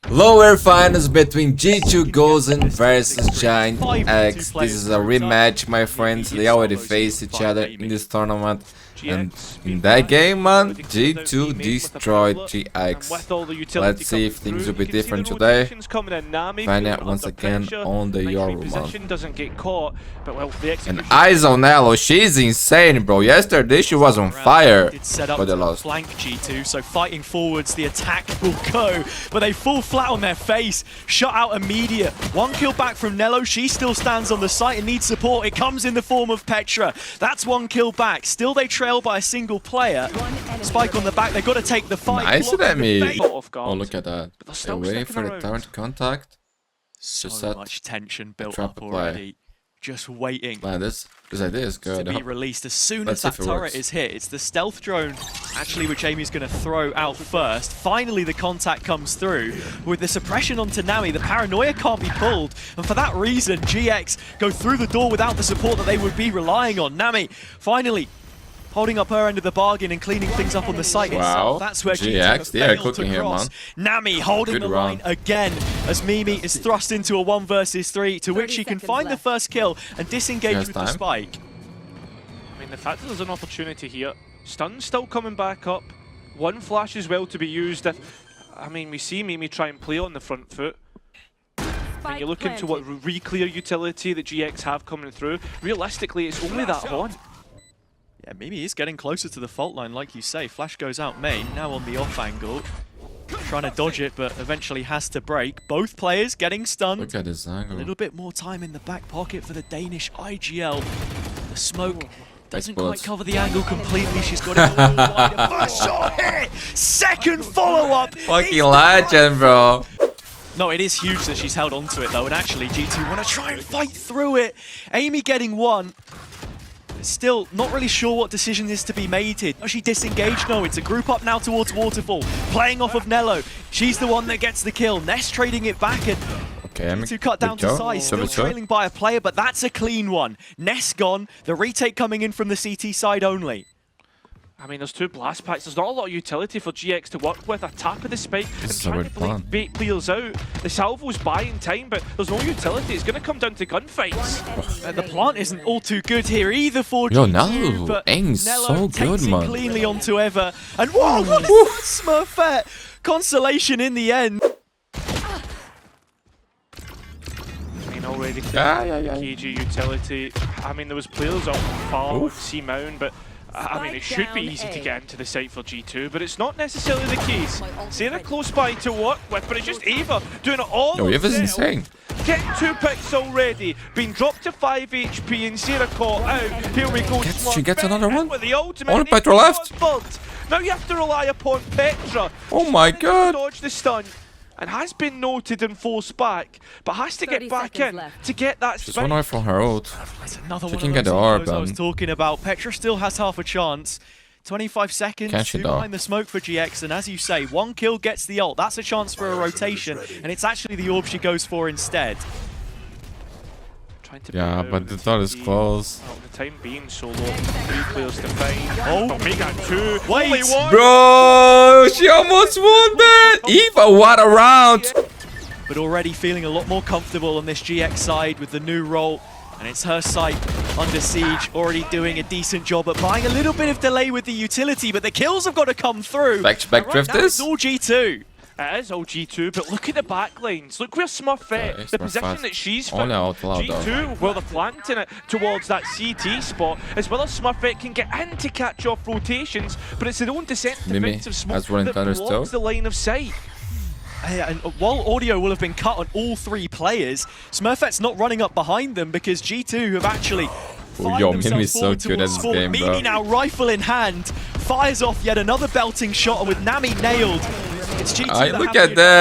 Lower finals between G2 Gozen versus GIANTX. This is a rematch, my friends. They already faced each other in this tournament. And in that game, man, G2 destroyed GX. Let's see if things will be different today. Find out once again on the Yoru, man. And eyes on Elo, she's insane, bro. Yesterday she was on fire, but they lost. Flank G2, so fighting forwards, the attack will go, but they fall flat on their face. Shot out immediate. One kill back from Nello. She still stands on the site and needs support. It comes in the form of Petra. That's one kill back. Still they trail by a single player. Spike on the back. They've got to take the fight. Nice at me. Oh, look at that. They're waiting for the turn to contact. So much tension built up already. Just waiting. Man, this idea is good. To be released as soon as that turret is hit. It's the stealth drone, actually, which Amy's going to throw out first. Finally, the contact comes through. With the suppression onto Nami, the paranoia can't be pulled. And for that reason, GX go through the door without the support that they would be relying on. Nami, finally, holding up her end of the bargain and cleaning things up on the site itself. That's where GX, they are cooking here, man. Nami holding the line again as Mimi is thrust into a 1 versus 3, to which she can find the first kill and disengage with the spike. I mean, the fact that there's an opportunity here. Stun's still coming back up. One flash as well to be used. I mean, we see Mimi try and play on the front foot. When you look into what re-clear utility that GX have coming through, realistically, it's only that one. Yeah, Mimi is getting closer to the fault line, like you say. Flash goes out main, now on the off angle. Trying to dodge it, but eventually has to break. Both players getting stunned. Look at this angle. A little bit more time in the back pocket for the Danish IGL. The smoke doesn't quite cover the angle completely. She's got it all wider. First shot hit! Second follow-up! Fucking legend, bro. No, it is huge that she's held onto it, though, and actually G2 want to try and fight through it. Amy getting one. Still not really sure what decision is to be made here. Does she disengage? No, it's a group up now towards Waterfall. Playing off of Nello. She's the one that gets the kill. Ness trading it back and to cut down to size. Still trailing by a player, but that's a clean one. Ness gone. The retake coming in from the CT side only. I mean, there's 2 blast packs. There's not a lot of utility for GX to work with. A tap of the spike and trying to bait players out. The salvo's buying time, but there's no utility. It's going to come down to gunfights. The plant isn't all too good here either for G2. Nello but aim's so good, man. Cleanly onto Eva. And whoa, what is that, Smurfette? Consolation in the end. I mean, already KG utility. I mean, there was players on far C Mound, but I mean, it should be easy to get into the site for G2, but it's not necessarily the case. Sarah close by to work with, but it's just Eva doing it all. No, Eva's insane. Getting 2 picks already, being dropped to 5 HP and Sarah caught out. Here we go. She gets another one. With the ultimate. Only Petra left. Now you have to rely upon Petra. Oh my god. Dodge the stun. And has been noted and forced back, but has to get back in to get that spike. Just one eye from her ult. She can get the orb. I was talking about. Petra still has half a chance. 25 seconds behind the smoke for GX, and as you say, 1 kill gets the ult. That's a chance for a rotation, and it's actually the orb she goes for instead. Yeah, but the thought is close. Well, the time being so low, 3 players to find. Oh, Omega 2. Wait, bro, she almost won that. Eva, what a round! But already feeling a lot more comfortable on this GX side with the new role, and it's her site under siege, already doing a decent job at buying a little bit of delay with the utility, but the kills have got to come through. Back drift this. It's all G2. It is all G2, but look at the back lines. Look where Smurfette, the position that she's found. G2, well, they're planting it towards that CT spot, as well as Smurfette can get in to catch off rotations, but it's their own defensive smoke that blocks the line of sight. Yeah, and while audio will have been cut on all 3 players, Smurfette's not running up behind them because G2 have actually Mimi's so good at this game, bro. Mimi now rifle in hand, fires off yet another belting shot, and with Nami nailed, it's G2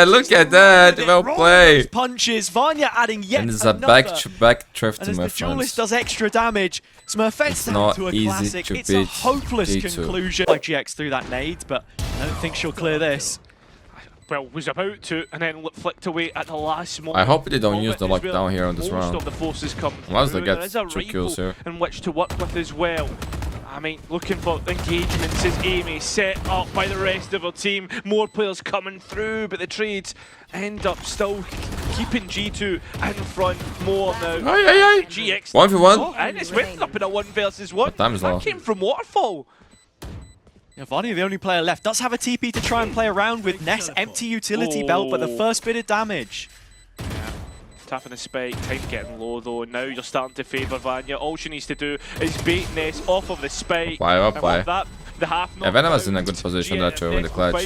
look at that, well played. Punches, Vanya adding yet and it's another. a back drift to and my as the friends. duelist does extra damage, Smurfette's down to a classic. It's a hopeless conclusion by GX through that nade, but I don't think she'll clear this. Well, was about to, and then flicked away at the last moment. I hope they don't use the lockdown here on this round. Most of the forces come unless they get there is a 2 kills here. in which to work with as well. I mean, looking for engagements as EMEA set up by the rest of her team. More players coming through, but the trades end up still keeping G2 in front more now. GX 1v1. and it's went up in a 1 versus 1. Time is low. That came from Waterfall. Yeah, Vanya, the only player left, does have a TP to try and play around with. Ness, empty utility belt, but the first bit of damage. Tapping the spike, time getting low though. Now you're starting to favour Vanya. All she needs to do is bait Ness off of the spike. Why, And with that, the half Yeah, Venom was in a good position there to win the clutch.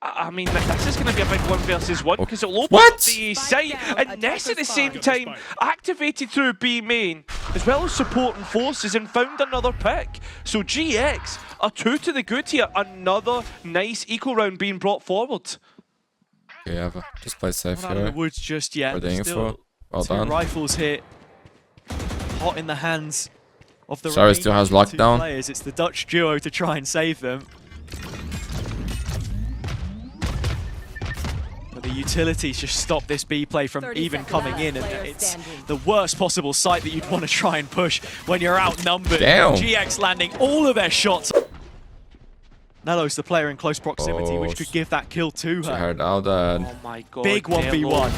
I mean, this is going to be a big 1 versus 1 because it'll open What? up the site, and Ness at the same time activated through B main as well as supporting forces and found another pick. So GX are 2 to the good here. Another nice eco round being brought forward. Yeah, but just play safe Not out of the here. woods just yet. For the Still info. Well 2 done. rifles hit. Hot in the hands of the Sarah still has remaining 2 lockdown. players. It's the Dutch duo to try and save them. But the utilities just stop this B play from even coming in, and it's the worst possible site that you'd want to try and push when you're outnumbered. Damn. GX landing all of their shots. Nello's the player in close proximity, which could give that kill to She her. heard all that. Oh my god. Big 1v1.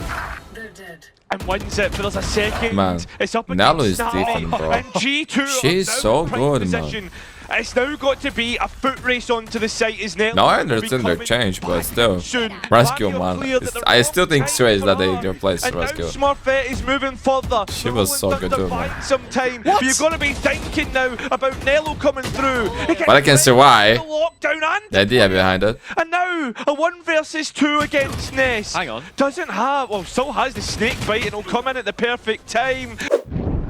And wins it, but there's a second. Man, It's up Nalo against is Nami, different, bro. And G2 are She's now so in prime good, man. position. It's now got to be a foot race onto the site, isn't it? No, I understand their change, but still. Soon. Rescue, Vanya man. clear that It's- the I still think wrong Sway is that time they replace and Rescue. now Smurfette is moving further. She was so good too, man. Find some time, but you've got to be thinking now about Nello coming through. But I can see why. The lockdown and The idea behind it. And now, a 1 versus 2 against Ness. Hang on. Doesn't have, well, still has the snake bite and it'll come in at the perfect time.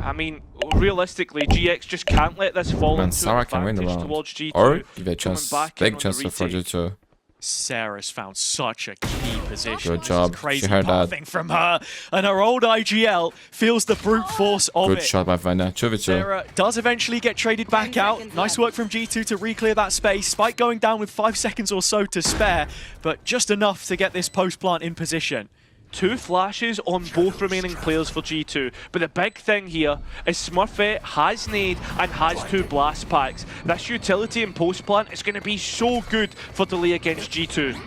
I mean, realistically, GX just can't let this fall Man, into Sarah can win the advantage round. towards G2. Or give a coming chance, back in big on chance the for retake. G2. Sarah's found such a key position. Good job. This is crazy She heard that. pathing from her, and her old IGL feels the brute force of Good it. shot by Vanya. 2v2. Sarah does eventually get traded back out. Nice work from G2 to re-clear that space. Spike going down with 5 seconds or so to spare, but just enough to get this post plant in position. 2 flashes on both remaining players for G2. But the big thing here is Smurfette has nade and has 2 blast packs. This utility in post plant is going to be so good for delay against G2.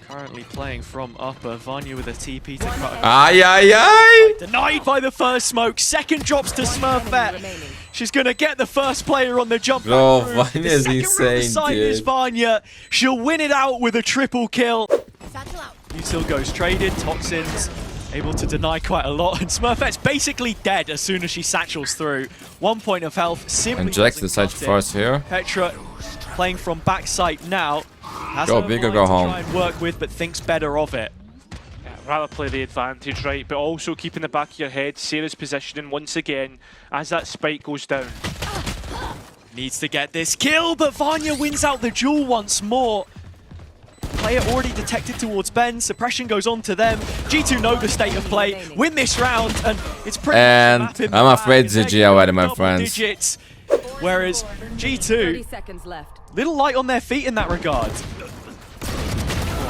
Currently playing from upper. Vanya with a TP to cut. Ay, ay, ay! Denied by the first smoke. Second drops to Smurfette. She's going to get the first player on the jump. Bro, back through. Vanya The is second room insane, side is dude. Vanya. She'll win it out with a triple kill. Util goes traded. Toxins able to deny quite a lot. And Smurfette's basically dead as soon as she satchels through. 1 point of health. Simply And Jax doesn't decides cut it. first here. Petra playing from backside now. Has Go her big or line go to home. try and work with, but thinks better of it. Yeah, rather play the advantage, right? But also keep in the back of your head Sarah's positioning once again as that spike goes down. Needs to get this kill, but Vanya wins out the duel once more. Player already detected towards Ben. Suppression goes on to them. G2 know the state of play. Win this round, and it's pretty And much a map in the I'm bag. afraid They're GG already, my double friends. digits, whereas 30 G2, seconds left. little light on their feet in that regard.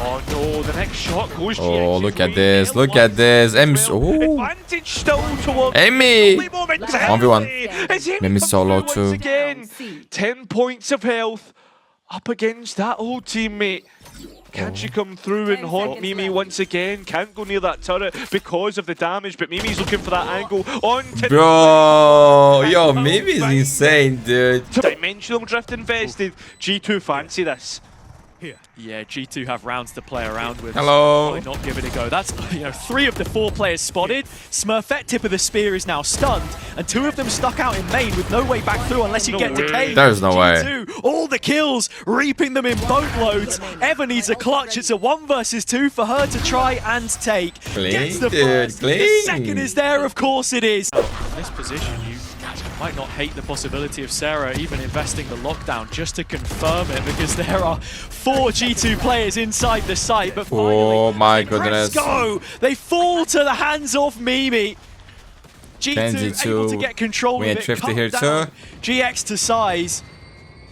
Oh no, the next shot goes Oh, GX's look at way. this. Nail Look at this. M's. well. Ooh. Advantage still towards Amy! Only moment to 1v1. It's Amy Mimi comes solo through too. once again. 10 points of health up against that old teammate. Can she come through and 10 haunt seconds Mimi left. once again? Can't go near that turret because of the damage, but Mimi's looking for that angle on to Bro, yo, Mimi is insane, dude. Dimensional drift invested. G2 fancy this. Yeah, G2 have rounds to play around with. Hello. So why not give it a go? That's 3 of the 4 players spotted. Smurfette tip of the spear is now stunned, and 2 of them stuck out in main with no way back through unless you No get way. decayed. There's no way. G2, all the kills, reaping them in boatloads. Eva needs a clutch. It's a 1 versus 2 for her to try and take. Clean, Gets the dude, first. The clean. second is there, of course it is. In this position, you might not hate the possibility of Sarah even investing the lockdown just to confirm it, because there are 4 G2 players inside the site, but finally, Oh my they press goodness. go! They fall to the hands of Mimi. G2 Gen able to G2. get control We of had it. Thrifty cut here down. too. GX to size.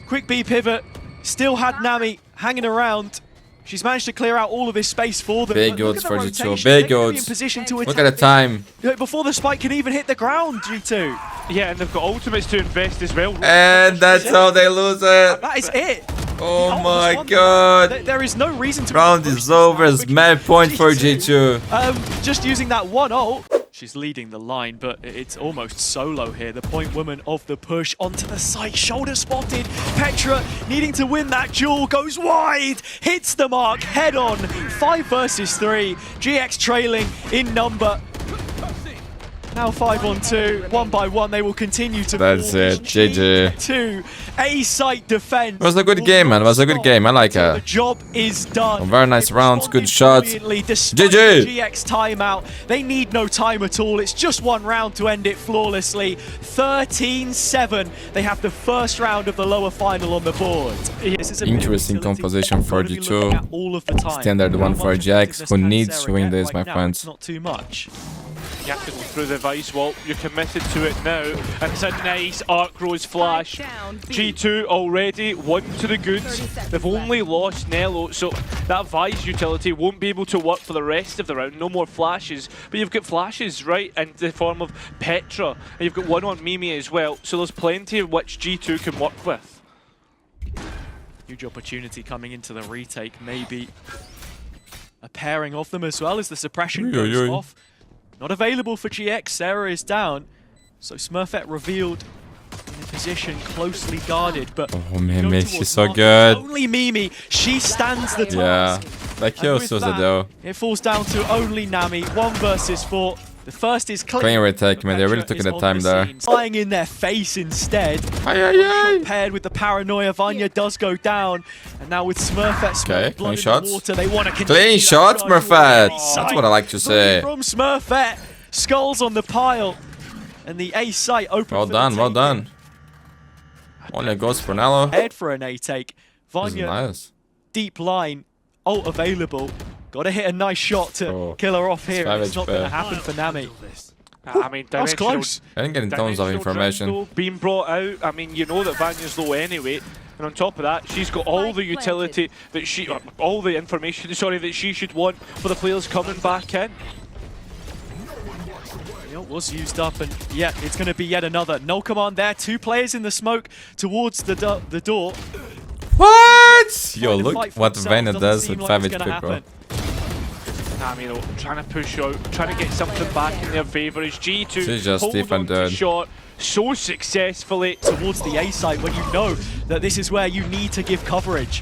Quick B pivot. Still had Nami hanging around. She's managed to clear out all of this space for them. Big But look odds at for the G2. rotation. Big They're gonna be in odds. position to Look attack at the time. before the spike can even hit the ground, G2. Yeah, and they've got ultimates to invest as well. And that's how they lose it. That is it. Oh The ult my was won. god. There is no reason to Round push is this over. now, It's which mad is point for G2. Just using that one ult. She's leading the line, but it's almost solo here. The point woman of the push onto the site, shoulder spotted. Petra needing to win that duel, goes wide, hits the mark head on. 5 versus 3. GX trailing in number. Now 5 on 2, 1 by 1. They will continue to. That's it. GG. 2 A site defense. It was a good game, man. It was a good game. I like The it. job is done. Very nice They rounds, good responded shots. brilliantly despite GG. the GX timeout. They need no time at all. It's just one round to end it flawlessly. 13-7. They have the first round of the lower final on the board. This is a Interesting utility composition for they've got to be looking G2. at all of the time. Standard one How for much GX. effectiveness Who can needs Sarah to win get this, right my now? friends? It's not too much. You have to go through the vice wall. You're committed to it now. And it's a nice arc rose flash. G2 already, 1 to the goods. They've only lost Nello, so that Vice utility won't be able to work for the rest of the round. No more flashes. But you've got flashes, right, in the form of Petra. And you've got one on Mimi as well. So there's plenty of which G2 can work with. Huge opportunity coming into the retake. Maybe a pairing of them as well as the suppression goes off. Not available for GX. Sarah is down. So Smurfette revealed in a position closely guarded. But Oh, Mimi, go she's towards so Mark. good. Only Mimi. She stands the Yeah. task. Like And you with also that, though. it falls down to only Nami. 1 versus 4. The first is clean. Clean retake, man. They really Petra took is the time on there. scene, flying in their face instead. Ay, ay, ay. Paired with the paranoia, Vanya does go down. And now with Smurfette, Okay, blood clean in shots. the water, they want to Clean shots, Smurfette. That's what I like to say. From Smurfette, skulls on the pile. And the A site open Well for done, the well taking. done. Only goes for Nello. Head for an A take. This is Vanya, nice. deep line, ult available. Got to hit a nice shot to Oh, kill her off here. it's It's not 5 going to HP. happen for Nami. I mean, That was directional- close. I didn't get in tons of dimensional information. drift, though, being brought out. I mean, you know that Vanya's low anyway. And on top of that, she's got all the utility that she, all the information, sorry, that she should want for the players coming back in. It was used up, and yeah, it's going to be yet another. No command there. 2 players in the smoke towards the door. What? Yo, Trying to look fight for what themselves, Vayner doesn't does seem with like 5 it's gonna HP, bro. happen. I mean, trying to push out, trying to get something back in their favour as G2 She's just hold deep on and to dead. shot so successfully. Towards the A side when you know that this is where you need to give coverage.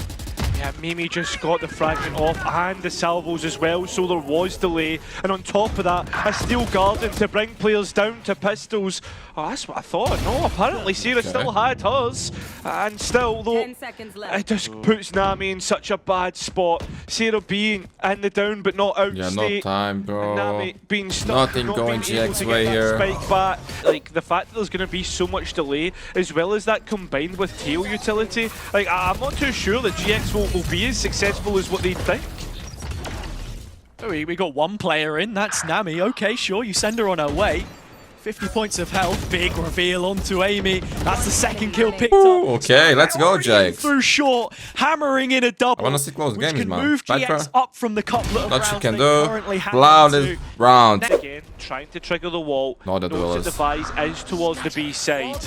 Yeah, Mimi just got the fragment off and the salvos as well, so there was delay. And on top of that, a steel garden to bring players down to pistols. Oh, that's what I thought. No, apparently Sarah still had hers. And still, though, 10 seconds it left. just puts Nami in such a bad spot. Sarah being in the down but not Yeah, outstay. no time, bro. Nami being stuck, Nothing not going being able GX to way get that here. spike back. Like, the fact that there's going to be so much delay, as well as that combined with tail utility, like, I'm not too sure that GX will be as successful as what they think. Oh, we got 1 player in, that's Nami. Okay, sure, you send her on her way. 50 points of health, big reveal onto Amy. That's the 2nd kill picked Ooh, up. okay, let's go, Jake. Through short, hammering in a double. I wanna see close which games, can man. move Petra. GX up from the couple of What you rounds can they do. currently have Loudest into. round. Again, trying to trigger the wall. No, the Notice duelist. that the Vise is towards the B side.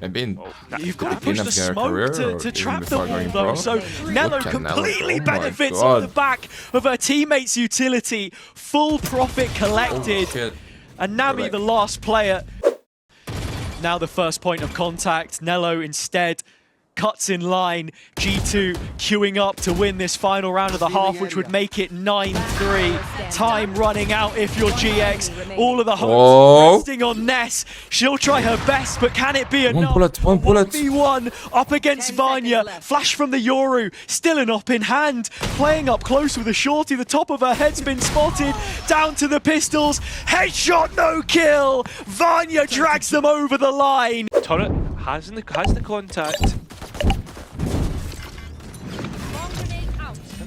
Maybe in You've got to beginning push of the your smoke career to or even trap the before wall going though. pro? So Nello Look at Nello. completely Oh my benefits God. on the back of her teammates' utility. Full profit collected. Oh, shit. And Nami, Correct. the last player. Now the first point of contact. Nello instead cuts in line. G2 queuing up to win this final round of the half, which would make it 9-3. Time running out if you're GX. All of the Oh. hopes resting on Ness. She'll try her best, but can it be enough? One bullet. 1v1 up against 10 Vanya. seconds left. Flash from the Yoru. Still an op in hand. Playing up close with a shorty. The top of her head's been spotted. Down to the pistols. Headshot, no kill. Vanya drags them over the line. Turret has the contact.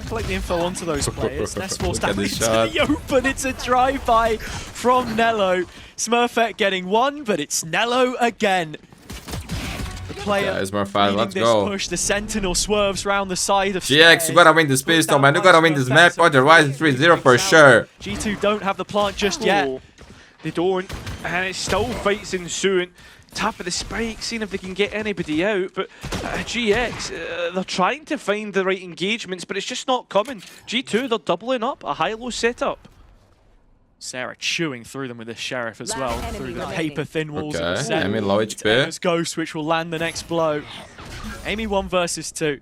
Collect the info onto those players. Ness forced Look at down this into shot. the open. It's a drive-by from Nello. Smurfette getting 1, but it's Nello again. player Yeah, it's more fun. leading Let's this go. push. The Sentinel swerves round the side of GX, you gotta win this pistol, man. You gotta win this map, otherwise it's 3-0 for sure. G2 don't have the plant just yet. Oh, they don't, and it's still fights ensuing. Tap of the spike, seeing if they can get anybody out, but GX, they're trying to find the right engagements, but it's just not coming. G2, they're doubling up, a high-low setup. Sarah chewing through them with this Sheriff as well, through the paper-thin walls of the Okay, set. Amy low HP. Teo's Ghost, which will land the next blow. Amy 1 versus 2.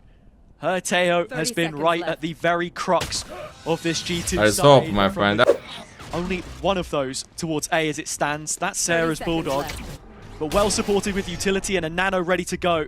Her Teo has been right at the very crux of this G2 There's side. hope, my friend. Only one of those towards A as it stands. That's Sarah's Bulldog. But well supported with utility and a nano ready to go.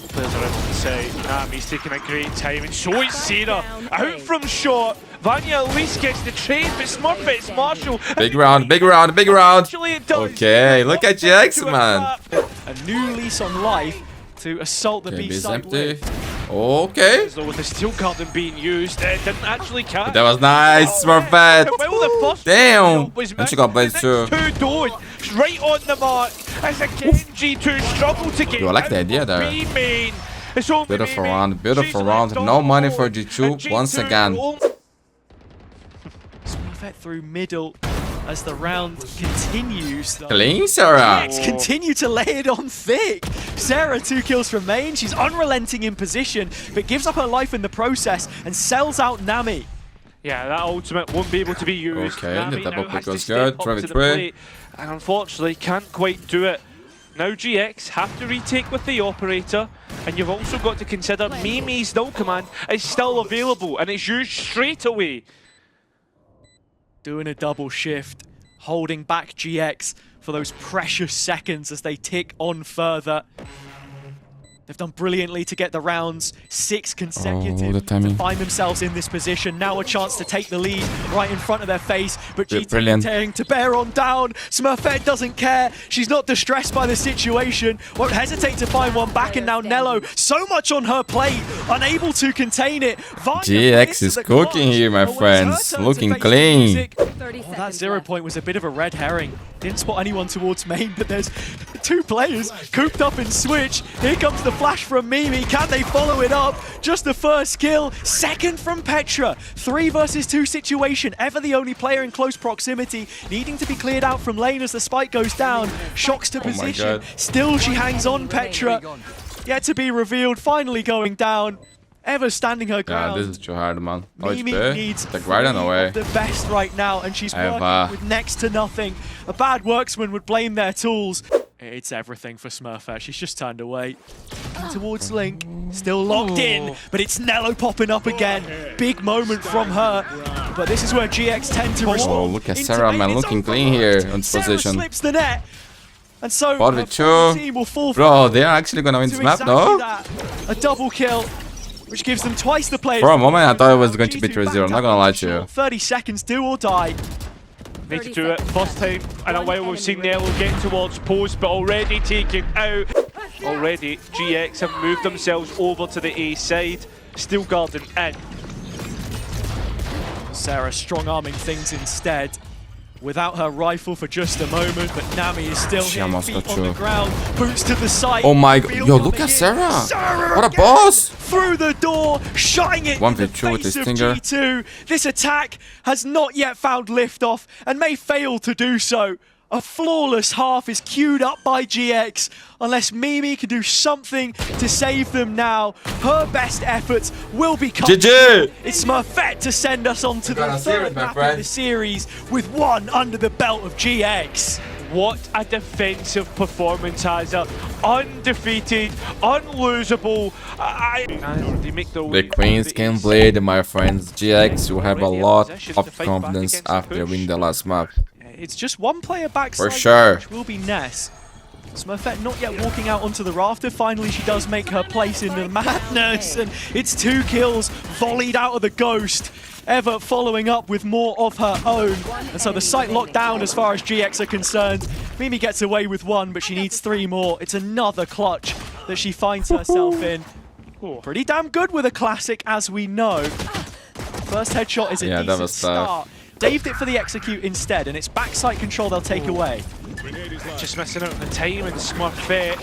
Players are able to say, Nami's taking a great time, and so is Sarah. Out from short. Vanya at least gets the trade, but Smurfet's Marshall. Big round, big round, big round. Actually, it does. Okay, look at GX, man. A new lease on life to assault the Okay, B B's side empty. with. Okay. As though with the steel garden being used, it didn't actually catch. That was nice, Smurfet. Well, the first Damn. was And she got blades too. Two don't. Right on the mark. As again, G2 struggle to get Yo, I like the out idea of there. B main. It's only Beautiful B main. round, beautiful She's round. left No on money board. for G2 And once G2 again. Smurfet through middle as the round continues. Though. Clean, Sarah. X continue to lay it on thick. Sarah 2 kills from main. She's unrelenting in position, but gives up her life in the process and sells out Nami. Yeah, that ultimate won't be able to be used. Okay, Nami the double now has pick to was step good. up to 23. the plate, and unfortunately can't quite do it. Now GX have to retake with the operator, and you've also got to consider Mimi's null command is still available, and it's used straight away. Doing a double shift, holding back GX for those precious seconds as they tick on further. They've done brilliantly to get the rounds 6 consecutive the timing. to find themselves in this position. Now a chance to take the lead right in front of their face, but Yeah, GT brilliant. tearing to bear on down. Smurfette doesn't care. She's not distressed by the situation. Won't hesitate to find one back, and now Nello, so much on her plate, unable to contain it. Vanya GX misses is the cooking clutch. here, my But when it's her friends. turn to Looking face the clean. music, that 0 point was a bit of a red herring. Didn't spot anyone towards main, but there's 2 players cooped up in switch. Here comes the flash from Mimi. Can they follow it up? Just the first kill. Second from Petra. 3 versus 2 situation. Ever the only player in close proximity, needing to be cleared out from lane as the spike goes down. Shocks to position. God. Still she hangs on, Petra. Yet to be revealed. Finally going down. Ever standing her Yeah, ground. this is too hard, man. No Mimi HP. needs The Guardian away. the best right now, and she's I have, working with next to nothing. A bad worksman would blame their tools. It's everything for Smurfette. She's just turned away. Towards Link, still locked in, but it's Nello popping up again. Big moment from her, but this is where GX tend to respond. Oh, look at Sarah, man, looking clean here on Sarah position. slips the net, and so What her with full you? team will fall Bro, they are actually gonna win to this map, exactly no? that. A double kill, which gives them twice the players. For a moment, I thought it was going to be G2 3-0. I'm not backed gonna up lie on to you. short. 30 seconds, do or die. Need to do it. First time in a while we've seen Nello get towards post, but already taken out. Already, GX have moved themselves over to the A side. Steel Garden in. Sarah strong-arming things instead. Without her rifle for just a moment, but Nami is still She here, almost feet got on you. the ground, boots to the side. Oh my god. Field Yo, look coming at in. Sarah. Sarah What a again, boss. Through the door, shutting it in the 1v2 with face this of stinger. G2. This attack has not yet found liftoff and may fail to do so. A flawless half is queued up by GX, unless Mimi can do something to save them now. Her best efforts will be coming. GG! It's Smurfette to send us on to the got a series, third my map of friend. the series with 1 under the belt of GX. What a defensive performance has her. Undefeated, unlosable. And they make their way The Queens to can the bleed, my friends. GX will have a Already in lot position to of fight back confidence against the after push. winning the last map. It's just 1 player backside, sure. which will be Ness. Smurfette not yet walking out onto the rafter. Finally, she does make her place in the madness, and it's 2 kills volleyed out of the Ghost. Ever following up with more of her own. And so the site locked down as far as GX are concerned. Mimi gets away with 1, but she needs 3 more. It's another clutch that she finds herself in. Pretty damn good with a classic, as we know. First headshot is a Yeah, that decent was tough. start. Saved it for the execute instead, and it's backside control they'll take away. Just missing out on the time, and Smurfette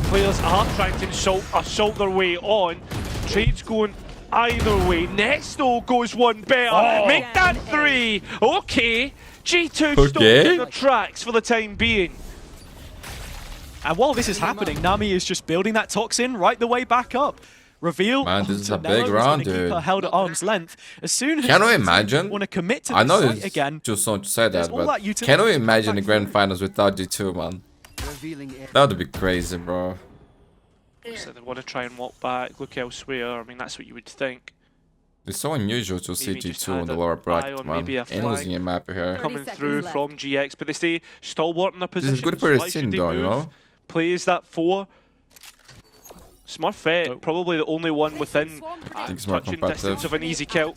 players are trying to assault their way on. Trades going either way. Nesto goes one better. Make that 3. Okay. G2 stopped in their tracks for the time being. And while this is happening, Nami is just building that toxin right the way back up. Reveal. Man, this is a Nelo big round, keep dude. her held at arm's length. As soon as Can you imagine? want to commit to I the know site it's again, too soon to say that, all but that utility can you imagine the back grand through. finals without G2, man? That would be crazy, bro. So they want to try and walk back, look elsewhere. I mean, that's what you would think. It's so unusual to see Maybe just G2 on had the an lower eye bracket, on man. maybe a And flag. losing a map here. Coming through from GX, but they stay stalwart in their This position. is good for so a why scene should they though, you move? know? Plays that 4. Smurfette, probably the only one within think it's more touching competitive. distance of an easy kill.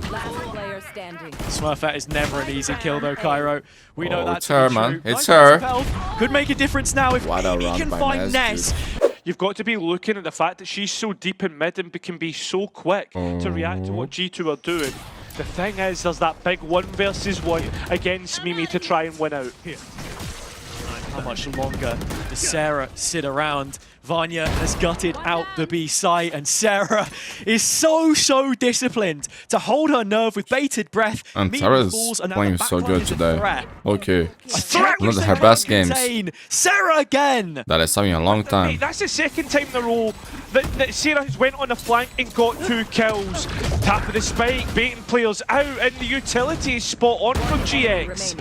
Last player standing. Smurfette is never an easy kill though, Cairo. We know Oh, that it's to be her, true. man. It's Nice her. spell. Could make a difference now if What a Amy run can by find Ness, Ness. You've got to be looking at the fact that she's so deep in mid and can be so quick to react to what G2 are doing. The thing is, there's that big 1 versus 1 against Mimi to try and win out. How much longer does Sarah sit around? Vanya has gutted out the B site, and Sarah is so disciplined to hold her nerve with bated breath. And Meeting Sarah's balls, and now playing the so backline good is a today. threat. Okay. A threat One of which her they best can't games. contain. Sarah again! That is something a long Mate, time. that's the second time in a row that Sarah has went on the flank and got 2 kills. Tap of the spike, baiting players out, and the utility is spot on from GX.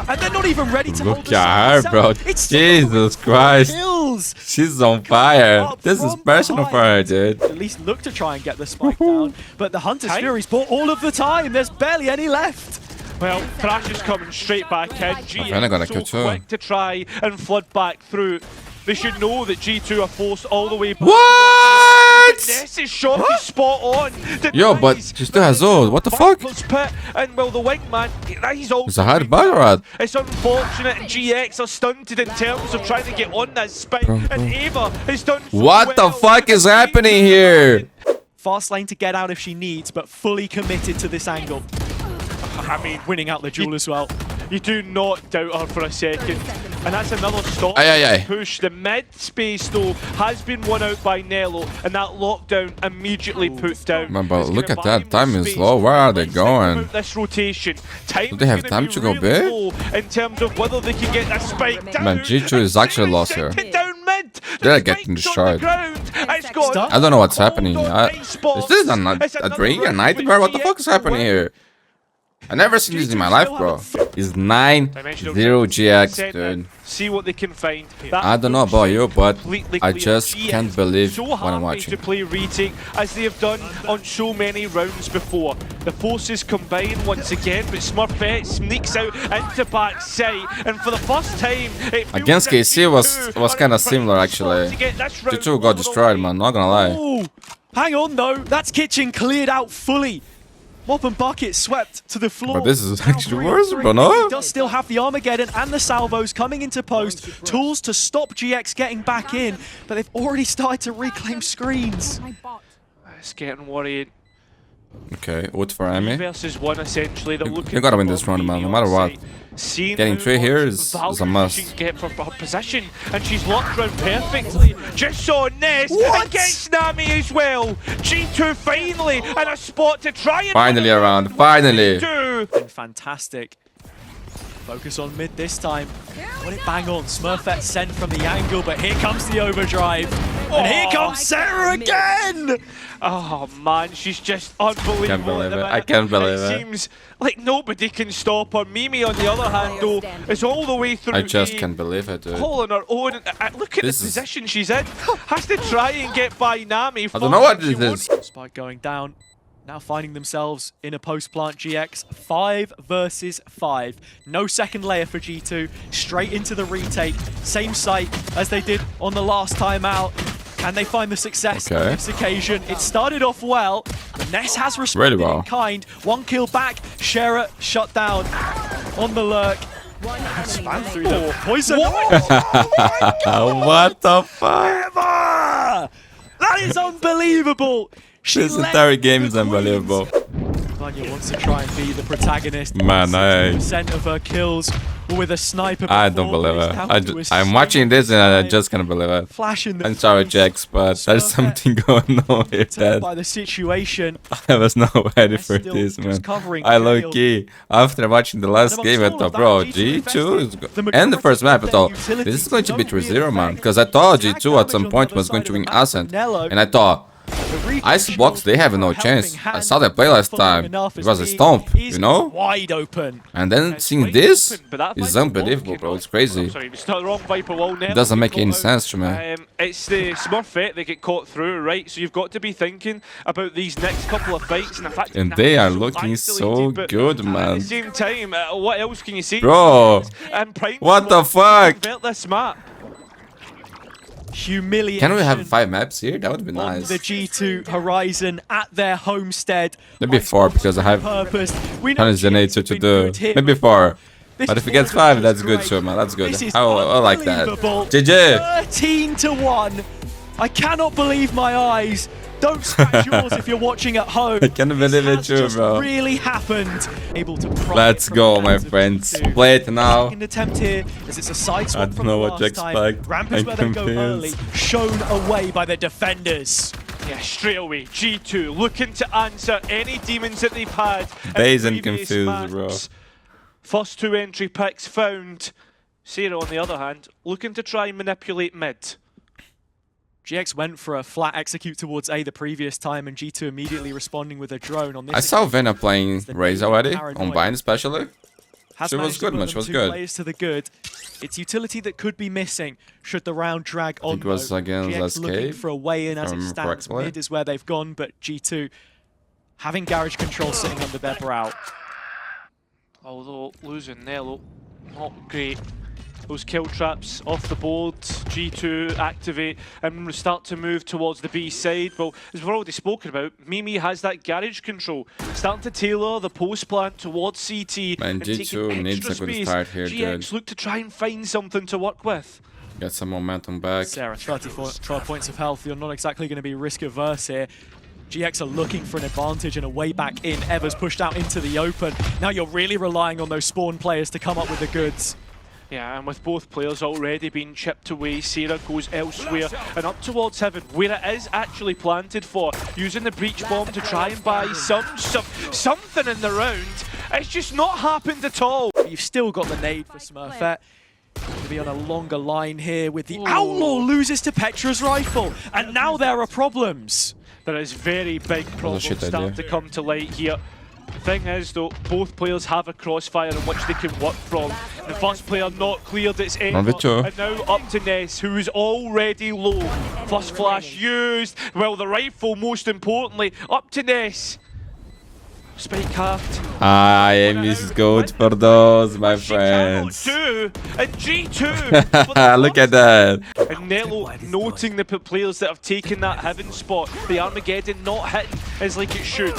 And they're not even ready to hold Look the at site her, bro. itself. It's Jesus Christ. kills! She's on fire. Up This is from personal for her, dude. At least look to try and get the spike down. But the Hunter's Hey. Fury's bought all of the time. There's barely any left. Well, Thrash is coming straight back in. Finna got a GX kill so too. quick to try and flood back through. They should know that G2 are forced all the way back. What? Ness's shot is spot on. Yo, but Denies she still has ult. What the fuck? Butler's pit, and well, the wingman, he's also It's a hard Valorant. It's unfortunate, and GX are stunted in terms of trying to get on that spike, and Ava has done so What the well. fuck is happening here? Fast lane to get out if she needs, but fully committed to this angle. I mean, Winning out the duel as well. you do not doubt her for a second. And that's another stop Aye. push. The mid space, though, has been won out by Nello, and that lockdown immediately put down. Man, but It's look gonna at buy that. him Time is space. low. Where are they Let's think going? about this rotation. Time Do they have time to go big? In terms of whether they can get that spike down. Man, G2 is actually lost here. Sent it down mid. The They're spike's getting on the destroyed. ground. It's gone. Stop. I don't know what's Hold happening. on, nice spot. Is this a It's another dream? A round nightmare? What the with fuck is GX happening win. here? I never seen this in my life, bro. It's 9-0 GX, dude. See what they can find. I don't know about you, but Completely I clear. just GX can't believe so what I'm happy watching. to play retake as they have done on so many rounds before. The forces combine once again, but Smurfette sneaks out into backside, and for the first time, it feels Against that KC was G2 kinda are in similar, prime spot actually. to get this round G2 got over the destroyed, line. man. Not gonna lie. Oh, hang on though. That's kitchen cleared out fully. Mop and bucket swept to the floor. But this is Now actually 3 on worse, 3. bro, no? He does still have the Armageddon and the salvos coming into post. Tools to stop GX getting back in, but they've already started to reclaim screens. It's getting worrying. Okay, ult for Amy. Versus 1 essentially. They're looking you gotta for win this round, man, no matter what. Seeing Getting how 3 here much is value a must. she can get for her position, and she's locked round perfectly. Just saw Ness and gets Nami as well. G2 finally in a spot to try and Finally win it. around, finally. G2. Fantastic. Focus on mid this time. When it bang on, Smurfette sent from the angle, but here comes the overdrive. And here comes Sarah again! Oh man, she's just unbelievable. Can't believe at the it. I minute. can't believe it. Seems like nobody can stop her. Mimi, on the other hand, though, is all the way through. I just the can't believe it, dude. hole on her own. Look at This the is- position she's in. Has to try and get by Nami. I don't know what this is. Spike going down. Now finding themselves in a post-plant GX. 5 versus 5. No second layer for G2. Straight into the retake. Same site as they did on the last time out. Can they find the success on Okay. this occasion? It started off well. Ness has responded Really well. in kind. 1 kill back. Shera shut down on the lurk. Span through the poison. What the fuck? Emma! That is unbelievable. She This left entire game the is unbelievable. Vanya wants to try and be the protagonist. Man, 60% of her kills with a sniper. I don't believe it. I'm watching this and I just can't believe it. Flashing the I'm sorry, Jax, but there's something going on here, Dad. by the situation. I was not ready for this, man. I low key. After watching the last game, I thought, bro, G2 is good. And the first map, I thought, this is going to be 3-0, man. Because I thought G2 at some point was going to win Ascent. And I thought, Icebox, they have no chance. I saw them play last time. It was a stomp, you know? Wide open. And then seeing this is unbelievable, bro. It's crazy. It doesn't make any sense to me. It's the Smurfette that get caught through, right? So you've got to be thinking about these next couple of fights and the fact and they are looking so good, man. At the same time, what else can you see? Bro, what the fuck? This map. Humiliation. Can we have 5 maps here? That would be on nice. the G2 horizon at their homestead. Maybe 4 because I have tons of nature to do. Maybe 4. But if we get 5, that's good too, man. That's good. I like that. GG. 13-1. I cannot believe my eyes. Don't scratch yours if you're watching at home. I can't believe it too, bro. Really happened. Able to let's go, my friends. Play it now. Second attempt here, as it's a side swap. I don't know what to expect. Ramp is where they go early, shown away by the defenders. Yeah, straight away. G2 looking to answer any demons that they've had. Dazed and confused, bro. First 2 entry picks found. Sarah, on the other hand, looking to try and manipulate mid. GX went for a flat execute towards A the previous time, and G2 immediately responding with a drone on this. I saw Vena playing Raze already, on Bind especially. She was good, man. She was good. Players to the good. It's utility that could be missing should the round drag on. It was against GX looking for a way in as it stands. Mid is where they've gone, but G2 having garage control sitting under their brow. Although losing Nello, not great. Those kill traps off the board, G2 activate and start to move towards the B side. Well, as we've already spoken about, Mimi has that garage control, starting to tailor the post plan towards CT. Man, G2 needs a good start here, GX look to try and find something to work with. Get some momentum back. Sarah, 34 points of health. You're not exactly going to be risk averse here. GX are looking for an advantage and a way back in. Evers pushed out into the open. Now you're really relying on those spawn players to come up with the goods. Yeah, and with both players already being chipped away, Sarah goes elsewhere and up towards Heaven, where it is actually planted for, using the breach bomb to try and buy something in the round. It's just not happened at all. You've still got the nade for Smurfette. To be on a longer line here with the Outlaw loses to Petra's rifle, and now there are problems. There is very big problems starting to come to light here. The thing is though, both players have a crossfire in which they can work from. The first player not cleared its aim, and now up to Ness, who is already low. First flash used, well the rifle most importantly, up to Ness. Spike halved. Aim is good for those, my friends. And G2. Look at that. And Nello noting the players that have taken that Heaven spot. The Armageddon not hitting as like it should.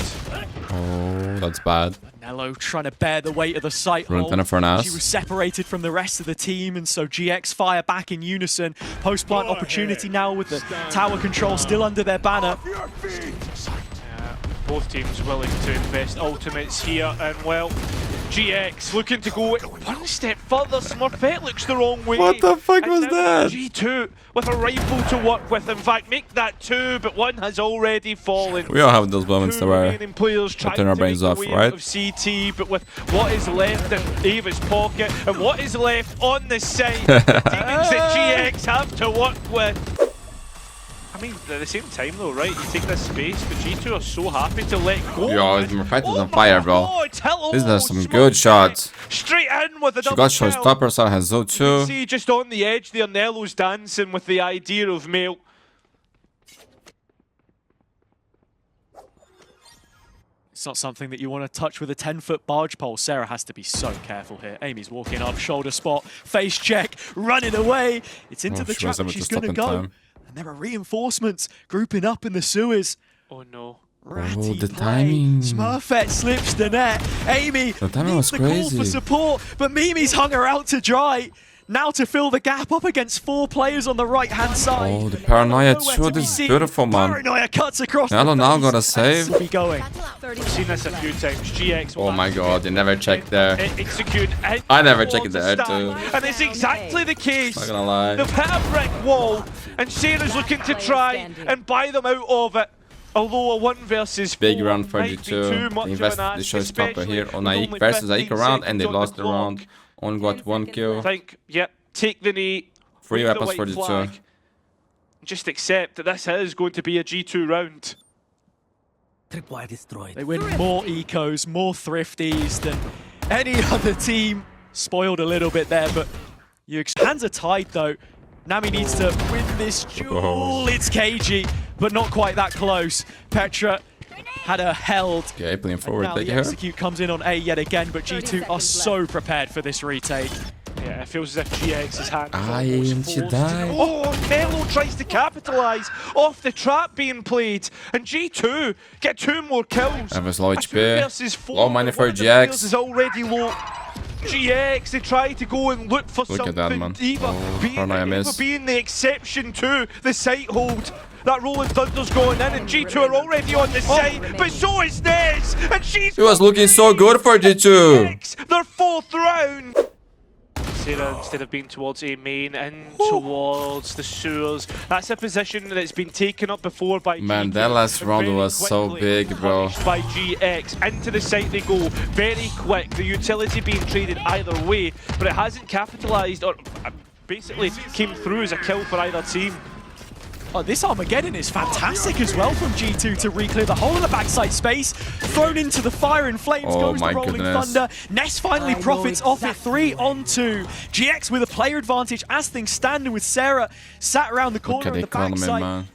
Oh, that's bad. Nello trying to bear the weight of the sight hold. She was separated from the rest of the team, and so GX fire back in unison. Post-plant opportunity now with the tower control still under their banner. Both teams willing to invest ultimates here, and well, GX looking to go one step further. Smurfette looks the wrong way. What the fuck was that? G2 with a rifle to work with. In fact, make that 2, but one has already fallen. We all have those moments where players we turn our brains off, right? Of CT, but with what is left in Ava's pocket and what is left on the side, the demons that GX have to work with. I mean, at the same time though, right, you take this space, but G2 are so happy to let go. Yo, Smurfette is on fire, bro. These are some good shots. Straight in with a double kill. She got showstoppers on Hazo too. See, just on the edge there, Nello's dancing with the idea of male. It's not something that you want to touch with a 10-foot barge pole. Sarah has to be so careful here. Amy's walking up, shoulder spot, face check, running away. It's into the trap she's going to go. And there are reinforcements grouping up in the sewers. Oh no. Oh, the timing. Smurfette slips the net. Amy the timing was needs the call crazy. for support, but Mimi's hung her out to dry. Now to fill the gap up against 4 players on the right-hand side. Oh, the paranoia Nowhere too. to be This is seen. beautiful, man. Paranoia cuts across Hello, the now face gotta and save. still be going. We've seen this a few times. GX. Oh my god, they never checked there. Execute. I never checked there too. And it's exactly the case. Not gonna lie. They've hit a brick wall, and Sarah's looking to try and buy them out of it. Although a 1 versus 4 Big round for might be too G2. much They of invest an the ask, choice proper especially here with on only Aik versus 15 Aik round, and they seconds on lost the clock. round. Only got 1 kill. I think, yep, take the knee. 3 wave the weapons white for G2. flag, just accept that this is going to be a G2 round. Tripwire destroyed. They win more ecos, more thrifties than any other team. Spoiled a little bit there, but hands are tied though. Nami needs to win this duel. Oh. It's cagey, but not quite that close. Petra had her held. Okay, playing And forward, now take the her. execute comes in on A yet again, but G2 are so prepared for this retake. Yeah, it feels as if GX's hand is I almost am to forced. die. Oh, Melo tries to capitalise off the trap being played, and G2 get 2 more kills. Have a low A 2 HP. versus 4, Low money but for one of the players GX. is already low. GX, they try to go and look for Look at something. that, man. Eva, Oh, being, Paranoia Eva miss. being the exception to the site hold. That Rolling Thunder's going in, and G2 are already on the site, but so is Nez, and she's It was looking so good for G2. their 4th round. Sarah, instead of being towards A main, in towards the sewers. That's a position that's been taken up before by Man, G2, that last but round very was so quickly big, bro. punished by GX. Into the site they go, very quick. The utility being traded either way, but it hasn't capitalised or basically came through as a kill for either team. Oh, this Armageddon is fantastic as well from G2 to re-clear the whole of the backside space. Thrown into the fire and flames Oh goes my the Rolling goodness. Thunder. Ness finally profits off it, 3 on 2. GX with a player advantage as things stand, and with Sarah sat around the Look corner at of the the economy, backside. man.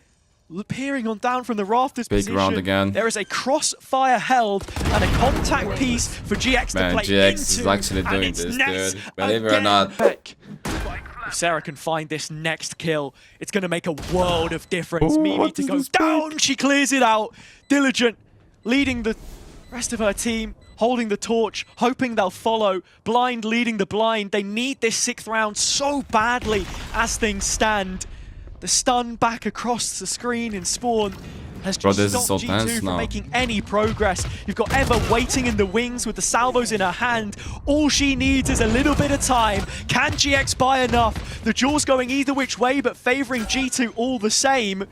Peering on down from the rafters Big position. round again. There is a crossfire held and a contact piece for GX Man, to play GX into. is actually and doing it's this, Ness dude. Believe it or again. not. Pick. If Sarah can find this next kill, it's going to make a world of difference. Ooh, Mimi what to is go this down. She clears it out. Diligent leading the rest of her team, holding the torch, hoping they'll follow. Blind leading the blind. They need this 6th round so badly as things stand. The stun back across the screen in Spawn has Bro, just this is stopped so G2 tense from now. making any progress. You've got Eva waiting in the wings with the salvos in her hand. All she needs is a little bit of time. Can GX buy enough? The duel's going either which way, but favouring G2 all the same.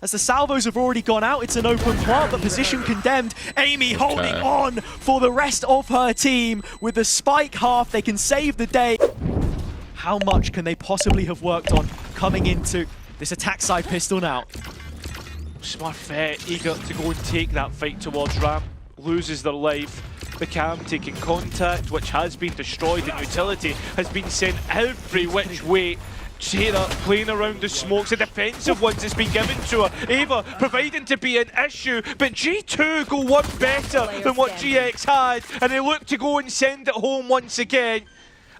As the salvos have already gone out, it's an open plant, but position condemned. Amy holding on for the rest of her team. With the spike half, they can save the day. How much can they possibly have worked on coming into this attack side pistol now? Smurf eager to go and take that fight towards Ram, loses their life. The cam taking contact, which has been destroyed, and utility has been sent every which way. Sarah playing around the smokes, the defensive ones has been given to her. Ava providing to be an issue, but G2 go one better than what GX had, and they look to go and send it home once again.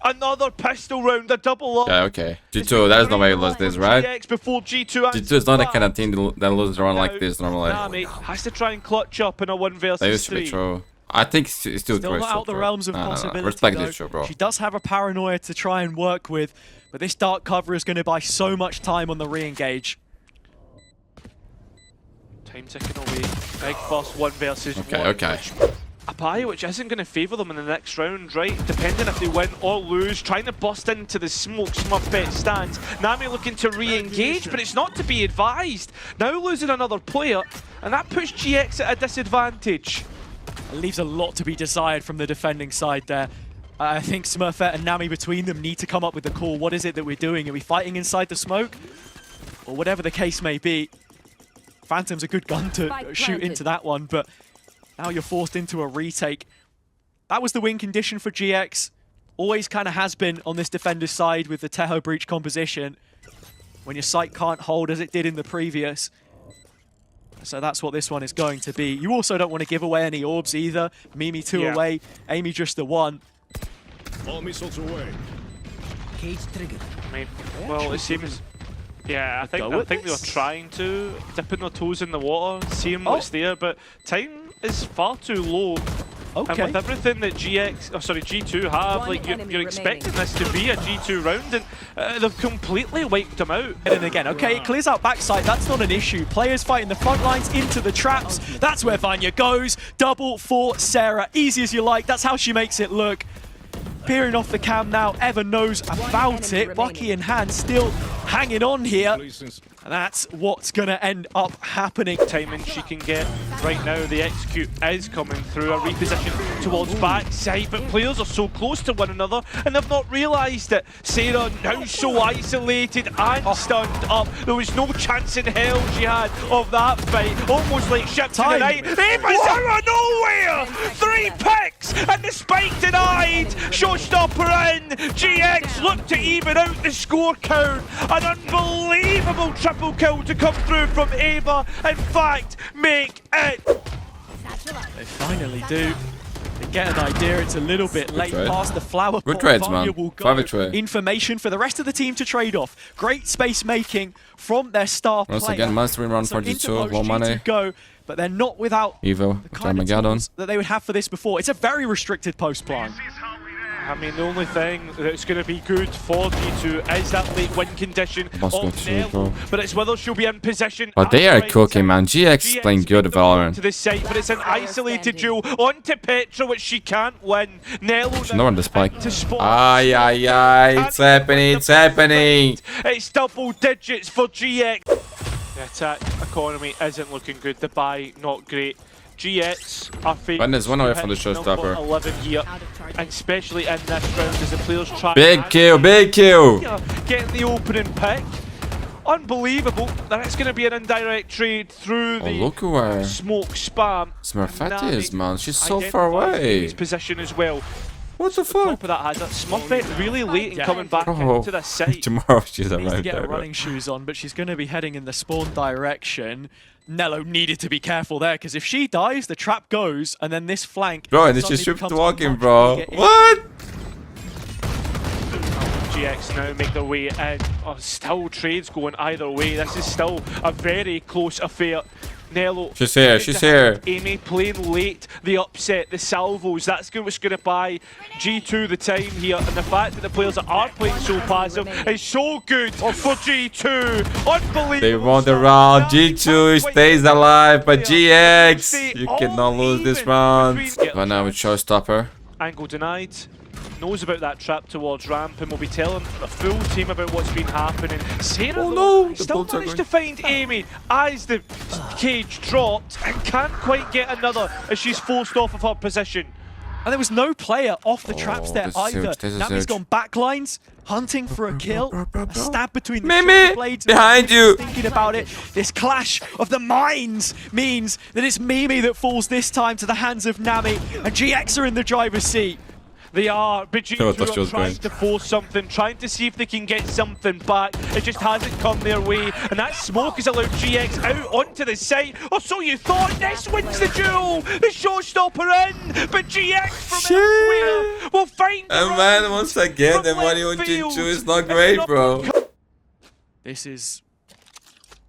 Another pistol round, a double up. Yeah, okay. G2, there's no way you lose this, right? GX before G2 G2 is not the kind of team that loses a round like this normally. Nami has to try and clutch up in a 1 versus That used to 3. be true. I think it's still Still not out the realms of possibility, Respect though. this show, bro. She does have a paranoia to try and work with, but this dark cover is going to buy so much time on the re-engage. Time ticking away. Big first 1 versus 1. Okay. A buy which isn't going to favour them in the next round, right? Depending if they win or lose. Trying to bust into the smoke Smurfette stands. Nami looking to re-engage, but it's not to be advised. Now losing another player, and that puts GX at a disadvantage. It leaves a lot to be desired from the defending side there. I think Smurfette and Nami between them need to come up with the call. What is it that we're doing? Are we fighting inside the smoke? Or whatever the case may be. Phantom's a good gun to shoot into that one, but now you're forced into a retake. That was the win condition for GX. Always kind of has been on this defender's side with the Teho breach composition. When your sight can't hold as it did in the previous. So that's what this one is going to be. You also don't want to give away any orbs either. Mimi 2 away, Amy just the 1. All missiles away. Cage triggered. I mean, well, it seems... Yeah, I think they were trying to, dipping their toes in the water, seeing what's there, but time is far too low. Okay. And with everything that G2 have, like you're expecting this to be a G2 round, and they've completely wiped them out. And again, okay, it clears out backside, that's not an issue. Players fighting the front lines into the traps. That's where Vanya goes. Double for Sarah. Easy as you like, that's how she makes it look. Peering off the cam now, Evan knows about it. Bucky in hand, still hanging on here. And that's what's going to end up happening. Timing she can get right now. The execute is coming through. A reposition towards backside, but players are so close to one another and they've not realised it. Sarah now so isolated and stunned up. There was no chance in hell she had of that fight. Almost like shipped to the night. Eva's out of nowhere! 3 picks and the spike denied. Showstopper in. GX looked to even out the score count. An unbelievable triple kill to come through from Ava. In fact, make it. They finally do. They get an idea, it's a little bit late past the flower. Good trades, man. Private trade. Information for the rest of the team to trade off. Great space making from their star Once player. again, must-win round for G2, low money. Go, but they're not without Evo, the kind of tools that they would have for this before. It's a very restricted post plan. I mean, the only thing that's going to be good for G2 is that late win condition of Nell, but it's whether she'll be in position. But they are cooking, man. GX is playing good at Valorant. To the side, but it's an isolated duel onto Petra, which she can't win. Nell no one to spike. Aye, aye, aye. It's happening, it's happening. It's double digits for GX. The attack economy isn't looking good. The buy, not great. GX are facing. But there's one away from the showstopper. 11 here, and especially in this round as the players try. Big kill, big kill. Getting the opening pick. Unbelievable that it's going to be an indirect trade through the look at her. Smoke spam. Smurfette is, man. She's so far away. His position as well. What the fuck? Top of that has a Smurfette really late in coming back into the site. Tomorrow she's Needs to arrived get her there. running shoes on, but she's going to be heading in the spawn direction. Nello needed to be careful there, because if she dies, the trap goes, and then this flank. Bro, and it's just shift walking, bro. What? GX now make their way in. Oh, still trades going either way. This is still a very close affair. Nello. She's here, she's here. Amy playing late, the upset, the salvos. That's what's going to buy G2 the time here. And the fact that the players that are playing so passive is so good for G2. Unbelievable. They won the round. G2 stays alive, but GX, you cannot lose this round. But now it's showstopper. Angle denied. Knows about that trap towards ramp and will be telling the full team about what's been happening. Sarah still managed to find Amy as the cage dropped and can't quite get another as she's forced off of her position. And there was no player off the traps there either. Nami's gone backlines, hunting for a kill. A stab between the shoulder blades. Behind you! Thinking about it, this clash of the minds means that it's Mimi that falls this time to the hands of Nami, and GX are in the driver's seat. They are, but G2 are trying to force something, trying to see if they can get something back. It just hasn't come their way, and that smoke has allowed GX out onto the site. Or so you thought. This wins the duel. The showstopper in, but GX from elsewhere will find. And man, once again, the money on G2 is not great, bro. This is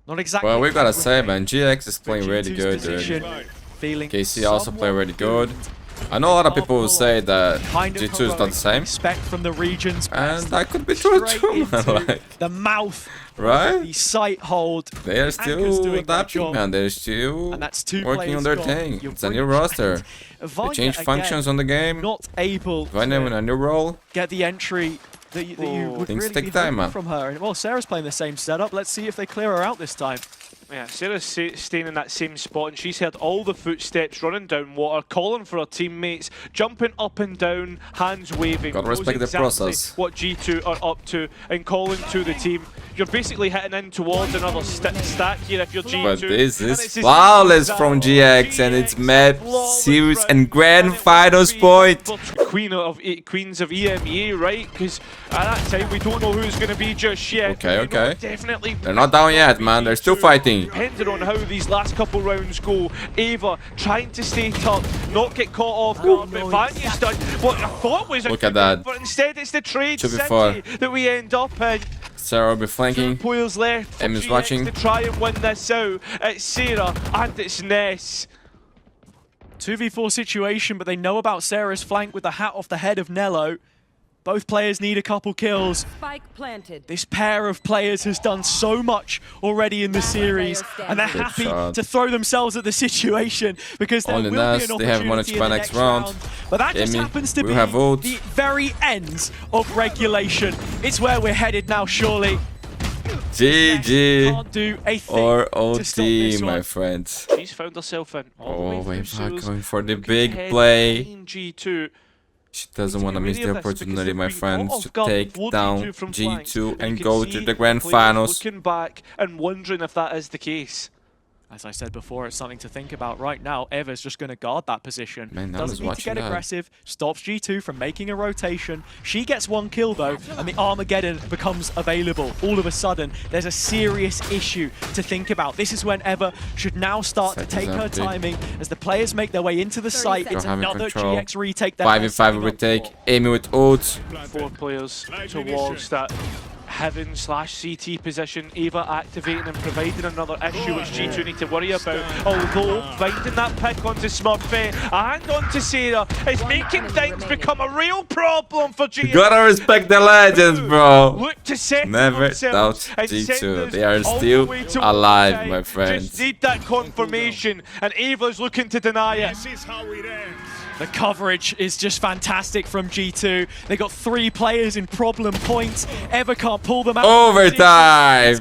not exactly. Well, we gotta say, man, GX is playing really good, dude. Feeling KC also play really good. I know a lot of people will say that G2 is not the same, from the regions, and that could be true too, man. Like, the mouth, right? The sight hold. They are still adapting, man. They're still working on their thing. It's a new roster. They change functions on the game. Not able Vanya in a new role. Get the entry that you would things really take be time, man. from her. And well, Sarah's playing the same setup. Let's see if they clear her out this time. Yeah, Sarah's staying in that same spot, and she's heard all the footsteps running down water, calling for her teammates, jumping up and down, hands waving. Gotta respect the process. What G2 are up to, and calling to the team. You're basically hitting in towards another stack here if you're G2. But this is flawless from GX, and it's map, series, and grand finals point. Queens of EMEA, right? Because at that time we don't know who's going to be just yet. Okay. Definitely. They're not down yet, man. They're still fighting. Depending on how these last couple rounds go, Ava trying to stay tough, not get caught off guard, but Vanya's done what I thought was a look at that. But instead it's the trade City that we end up in. Sarah will be flanking. 2 players left for is GX watching. to try and win this out. It's Sarah and it's Ness. 2v4 situation, but they know about Sarah's flank with the hat off the head of Nello. Both players need a couple kills. Spike planted. This pair of players has done so much already in the series, and they're happy shot. to throw themselves at the situation because there Only will be an Nas, opportunity they have managed in by the next next round. But that just Emi, happens to we be have ult. the very end of regulation. It's where we're headed now, surely. GG Can't do a thing or to stop this OT, one. my friends. She's found herself in all the Oh, way way through back, Suze, going for the looking big ahead play. behind G2. She doesn't want to miss the Wary of this because opportunity, they're my being friends, caught to off guard take with down G2 from flank. G2 You and can go see to the grand players finals. looking back and wondering if that is the case. As I said before, it's something to think about right now. Eva's just going to guard that position. Man, I Doesn't was need to watching get that. aggressive. Stops G2 from making a rotation. She gets one kill though, and the Armageddon becomes available. All of a sudden, there's a serious issue to think about. This is when Eva should now start to Site is take her empty. timing as the players make their way into the site. It's Don't have another control. GX retake. that 5 they're v 5 setting up retake. for. Emi with ult. 4 players towards that heaven/CT position. Eva activating and providing another issue which G2 need to worry about. Although finding that pick onto Smurfette and onto Sarah is making things become a real problem for G2. Gotta respect the legends, bro. Look to set Never themselves doubt and G2. send us They are all still the way to alive, overtime. my friends. Just need that confirmation, and Eva's looking to deny it. This is how it ends. The coverage is just fantastic from G2. They got 3 players in problem points. Eva can't pull them out. Overtime.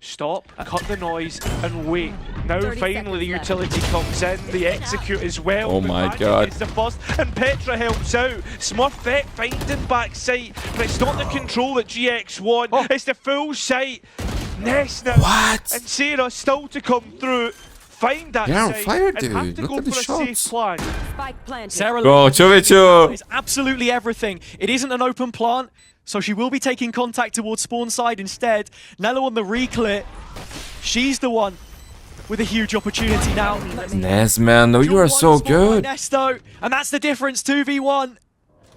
Stop, cut the noise, and wait. Now 30 finally the seconds utility comes in, the execute as well. Oh but my Magic God. is the first, and Petra helps out. Smurfette finding back sight, but it's not the control that GX want, it's the full sight. Ness now, What? and Sarah still to come through. Find that They're on sight fire, and have dude. to Look go at the for a shots. safe plan. Spike planted. Sarah Go, 2v2. is absolutely everything. It isn't an open plant, so she will be taking contact towards spawn side instead. Nello on the reclear. She's the one with a huge opportunity now. Nes, man, no, you are so good. Nesto, and that's the difference, 2v1.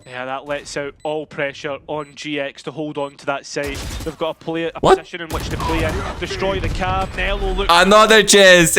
Yeah, that lets out all pressure on GX to hold on to that site. They've got a What? position in which to play in, destroy the cab. Nello looks Another chance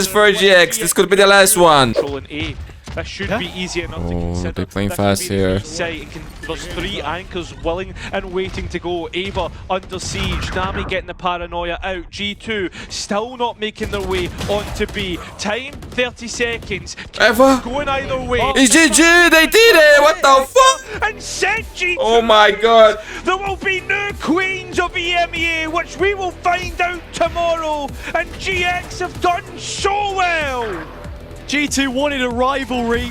for GX. This could be the last one. controlling A. That should be easy enough to Oh, consider. they're playing That should fast be the here. site. There's 3 anchors willing and waiting to go. Ava under siege. Nami getting the paranoia out. G2 still not making their way onto B. Time 30 seconds. Eva? Going either way. It's GG. They did it. What the fuck? And send G2. Oh my God. There will be new queens of EMEA, which we will find out tomorrow. And GX have done so well. G2 wanted a rivalry.